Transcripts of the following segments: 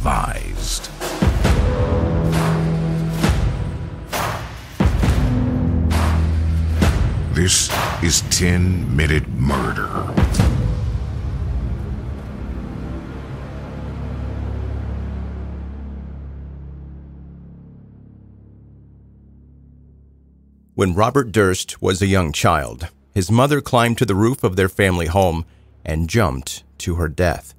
advised. This is 10-Minute Murder. When Robert Durst was a young child, his mother climbed to the roof of their family home and jumped to her death.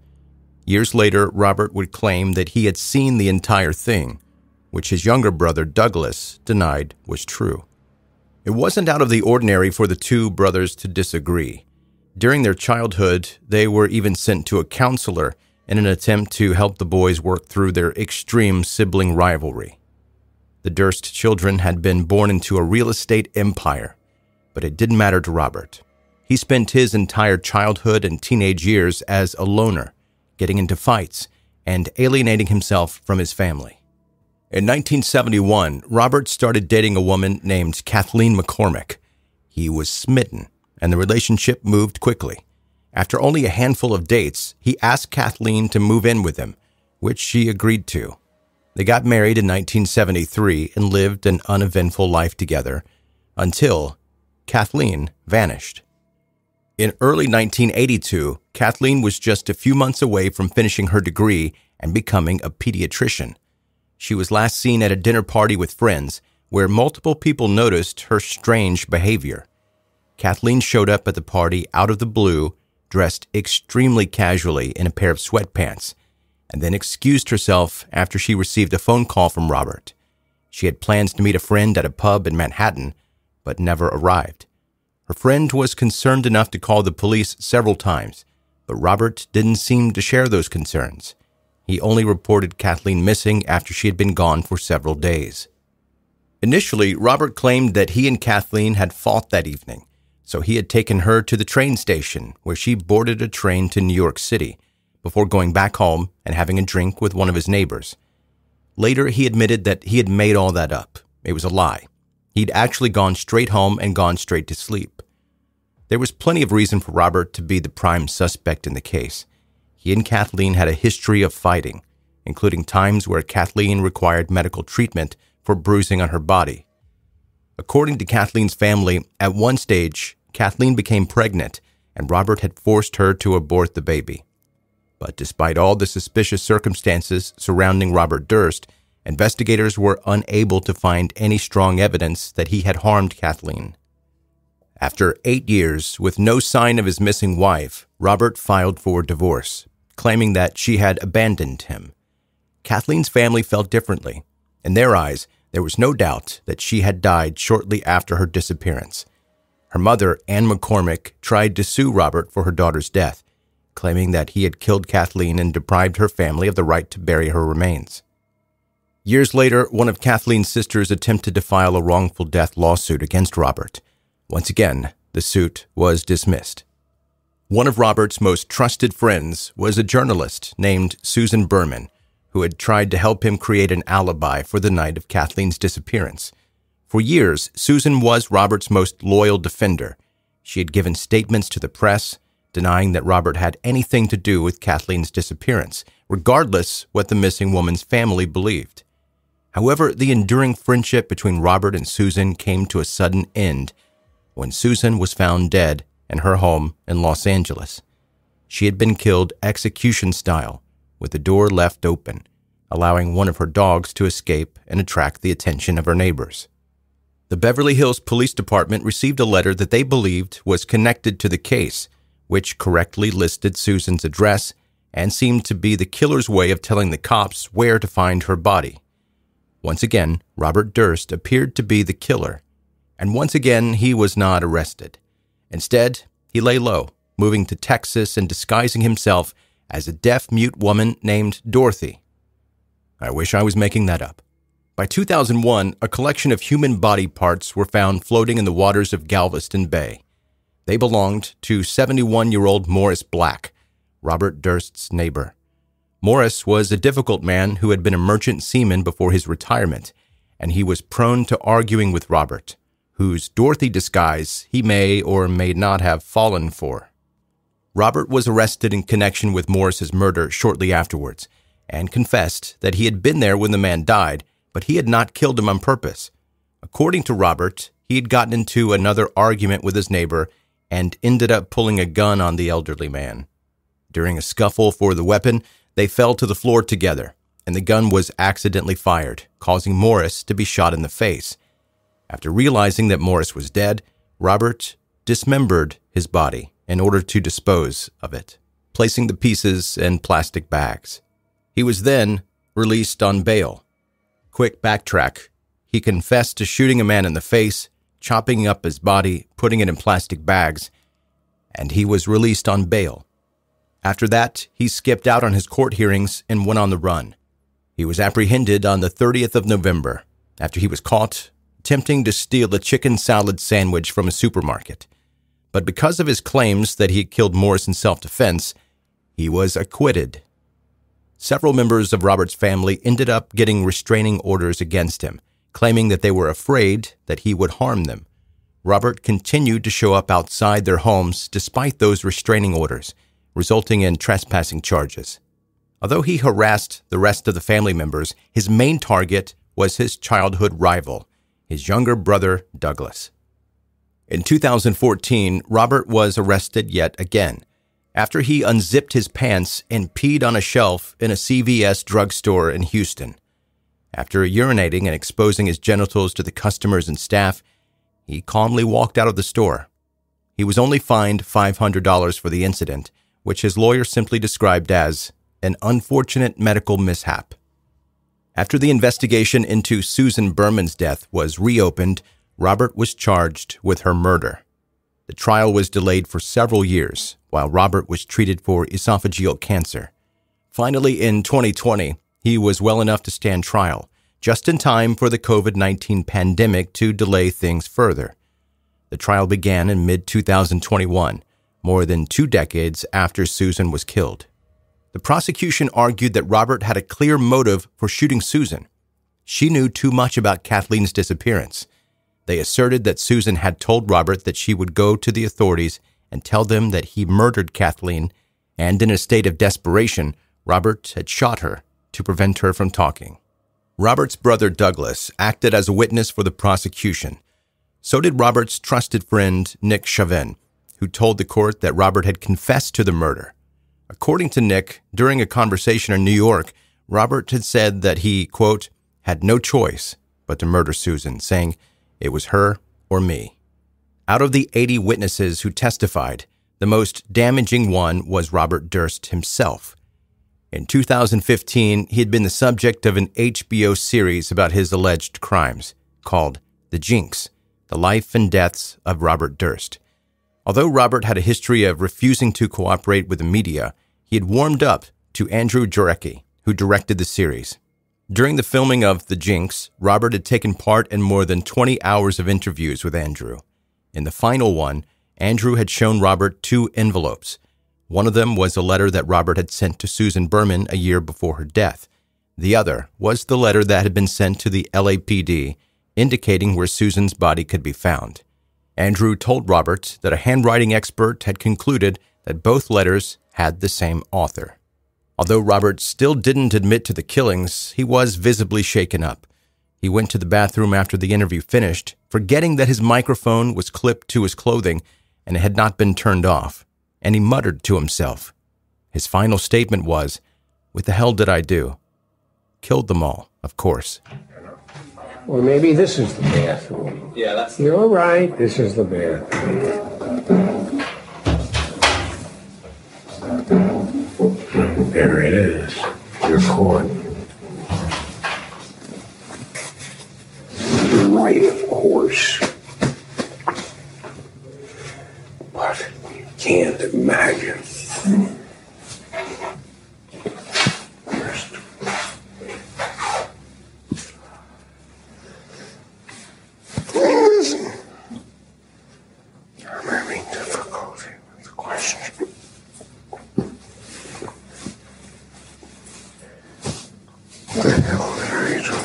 Years later, Robert would claim that he had seen the entire thing, which his younger brother Douglas denied was true. It wasn't out of the ordinary for the two brothers to disagree. During their childhood, they were even sent to a counselor in an attempt to help the boys work through their extreme sibling rivalry. The Durst children had been born into a real estate empire, but it didn't matter to Robert. He spent his entire childhood and teenage years as a loner, getting into fights and alienating himself from his family. In 1971, Robert started dating a woman named Kathleen McCormick. He was smitten, and the relationship moved quickly. After only a handful of dates, he asked Kathleen to move in with him, which she agreed to. They got married in 1973 and lived an uneventful life together until Kathleen vanished. In early 1982, Kathleen was just a few months away from finishing her degree and becoming a pediatrician. She was last seen at a dinner party with friends, where multiple people noticed her strange behavior. Kathleen showed up at the party out of the blue, dressed extremely casually in a pair of sweatpants, and then excused herself after she received a phone call from Robert. She had plans to meet a friend at a pub in Manhattan, but never arrived. Her friend was concerned enough to call the police several times, but Robert didn't seem to share those concerns. He only reported Kathleen missing after she had been gone for several days. Initially, Robert claimed that he and Kathleen had fought that evening, so he had taken her to the train station where she boarded a train to New York City before going back home and having a drink with one of his neighbors. Later, he admitted that he had made all that up. It was a lie. He'd actually gone straight home and gone straight to sleep. There was plenty of reason for Robert to be the prime suspect in the case. He and Kathleen had a history of fighting, including times where Kathleen required medical treatment for bruising on her body. According to Kathleen's family, at one stage, Kathleen became pregnant and Robert had forced her to abort the baby. But despite all the suspicious circumstances surrounding Robert Durst, investigators were unable to find any strong evidence that he had harmed Kathleen. After 8 years, with no sign of his missing wife, Robert filed for divorce, claiming that she had abandoned him. Kathleen's family felt differently. In their eyes, there was no doubt that she had died shortly after her disappearance. Her mother, Ann McCormick, tried to sue Robert for her daughter's death, claiming that he had killed Kathleen and deprived her family of the right to bury her remains. Years later, one of Kathleen's sisters attempted to file a wrongful death lawsuit against Robert. Once again, the suit was dismissed. One of Robert's most trusted friends was a journalist named Susan Berman, who had tried to help him create an alibi for the night of Kathleen's disappearance. For years, Susan was Robert's most loyal defender. She had given statements to the press, denying that Robert had anything to do with Kathleen's disappearance, regardless what the missing woman's family believed. However, the enduring friendship between Robert and Susan came to a sudden end when Susan was found dead in her home in Los Angeles. She had been killed execution-style, with the door left open, allowing one of her dogs to escape and attract the attention of her neighbors. The Beverly Hills Police Department received a letter that they believed was connected to the case, which correctly listed Susan's address and seemed to be the killer's way of telling the cops where to find her body. Once again, Robert Durst appeared to be the killer, and once again he was not arrested. Instead, he lay low, moving to Texas and disguising himself as a deaf-mute woman named Dorothy. I wish I was making that up. By 2001, a collection of human body parts were found floating in the waters of Galveston Bay. They belonged to 71-year-old Morris Black, Robert Durst's neighbor. Morris was a difficult man who had been a merchant seaman before his retirement, and he was prone to arguing with Robert, whose Dorothy disguise he may or may not have fallen for. Robert was arrested in connection with Morris's murder shortly afterwards, and confessed that he had been there when the man died, but he had not killed him on purpose. According to Robert, he had gotten into another argument with his neighbor and ended up pulling a gun on the elderly man. During a scuffle for the weapon, they fell to the floor together, and the gun was accidentally fired, causing Morris to be shot in the face. After realizing that Morris was dead, Robert dismembered his body in order to dispose of it, placing the pieces in plastic bags. He was then released on bail. Quick backtrack. He confessed to shooting a man in the face, chopping up his body, putting it in plastic bags, and he was released on bail. After that, he skipped out on his court hearings and went on the run. He was apprehended on the 30th of November after he was caught attempting to steal a chicken salad sandwich from a supermarket. But because of his claims that he had killed Morris in self-defense, he was acquitted. Several members of Robert's family ended up getting restraining orders against him, claiming that they were afraid that he would harm them. Robert continued to show up outside their homes despite those restraining orders, resulting in trespassing charges. Although he harassed the rest of the family members, his main target was his childhood rival, his younger brother, Douglas. In 2014, Robert was arrested yet again, after he unzipped his pants and peed on a shelf in a CVS drugstore in Houston. After urinating and exposing his genitals to the customers and staff, he calmly walked out of the store. He was only fined $500 for the incident, which his lawyer simply described as an unfortunate medical mishap. After the investigation into Susan Berman's death was reopened, Robert was charged with her murder. The trial was delayed for several years, while Robert was treated for esophageal cancer. Finally, in 2020, he was well enough to stand trial, just in time for the COVID-19 pandemic to delay things further. The trial began in mid-2021, more than 2 decades after Susan was killed. The prosecution argued that Robert had a clear motive for shooting Susan. She knew too much about Kathleen's disappearance. They asserted that Susan had told Robert that she would go to the authorities and tell them that he murdered Kathleen, and in a state of desperation, Robert had shot her to prevent her from talking. Robert's brother Douglas acted as a witness for the prosecution. So did Robert's trusted friend Nick Chauvin, who told the court that Robert had confessed to the murder. According to Nick, during a conversation in New York, Robert had said that he, quote, had no choice but to murder Susan, saying it was her or me. Out of the 80 witnesses who testified, the most damaging one was Robert Durst himself. In 2015, he had been the subject of an HBO series about his alleged crimes, called The Jinx, The Life and Deaths of Robert Durst. Although Robert had a history of refusing to cooperate with the media, he had warmed up to Andrew Jarecki, who directed the series. During the filming of The Jinx, Robert had taken part in more than 20 hours of interviews with Andrew. In the final one, Andrew had shown Robert 2 envelopes. One of them was a letter that Robert had sent to Susan Berman a year before her death. The other was the letter that had been sent to the LAPD, indicating where Susan's body could be found. Andrew told Robert that a handwriting expert had concluded that both letters had the same author. Although Robert still didn't admit to the killings, he was visibly shaken up. He went to the bathroom after the interview finished, forgetting that his microphone was clipped to his clothing and it had not been turned off, and he muttered to himself. His final statement was, "What the hell did I do?" Killed them all, of course. Well, maybe this is the bathroom. Yeah, that's... You're right, this is the bathroom. There it is. You're caught. You're right, of course. But you can't imagine. I'm having difficulty with the question. What the hell did I do?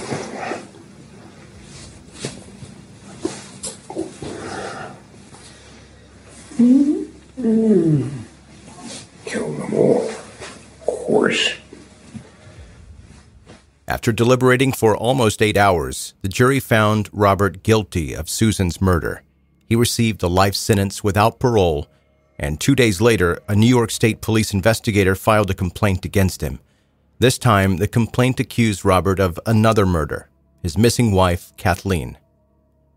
Kill them all, of course. After deliberating for almost 8 hours, the jury found Robert guilty of Susan's murder. He received a life sentence without parole, and 2 days later, a New York State police investigator filed a complaint against him. This time, the complaint accused Robert of another murder, his missing wife, Kathleen.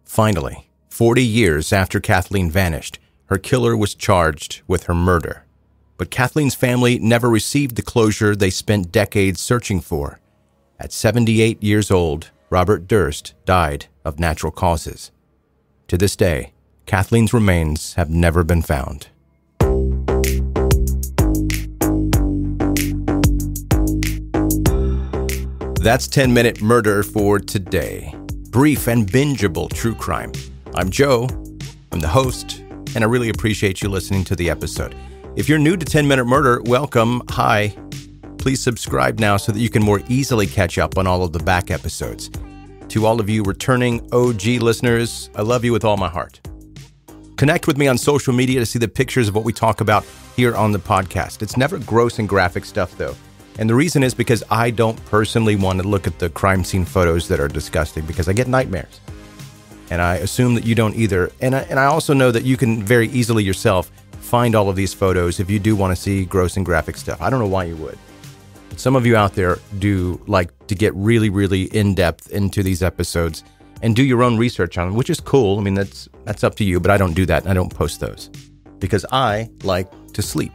Finally, 40 years after Kathleen vanished, her killer was charged with her murder. But Kathleen's family never received the closure they spent decades searching for. At 78 years old, Robert Durst died of natural causes. To this day, Kathleen's remains have never been found. That's 10-Minute Murder for today. Brief and bingeable true crime. I'm Joe. I'm the host, and I really appreciate you listening to the episode. If you're new to 10-Minute Murder, welcome. Hi. Please subscribe now so that you can more easily catch up on all of the back episodes. To all of you returning OG listeners, I love you with all my heart. Connect with me on social media to see the pictures of what we talk about here on the podcast. It's never gross and graphic stuff, though. And the reason is because I don't personally want to look at the crime scene photos that are disgusting because I get nightmares. And I assume that you don't either. And I also know that you can very easily yourself find all of these photos if you do want to see gross and graphic stuff. I don't know why you would. But some of you out there do like to get really, really in-depth into these episodes and do your own research on them, which is cool. I mean, that's up to you, but I don't do that and I don't post those because I like to sleep.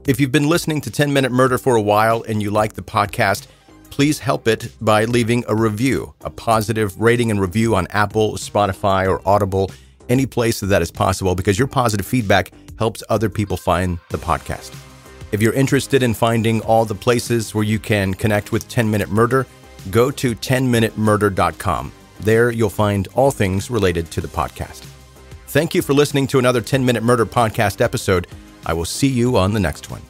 If you've been listening to 10-Minute Murder for a while and you like the podcast, please help it by leaving a review, a positive rating and review on Apple, Spotify, or Audible, any place that is possible, because your positive feedback helps other people find the podcast. If you're interested in finding all the places where you can connect with 10-Minute Murder, go to 10minutemurder.com. There you'll find all things related to the podcast. Thank you for listening to another 10-Minute Murder podcast episode. I will see you on the next one.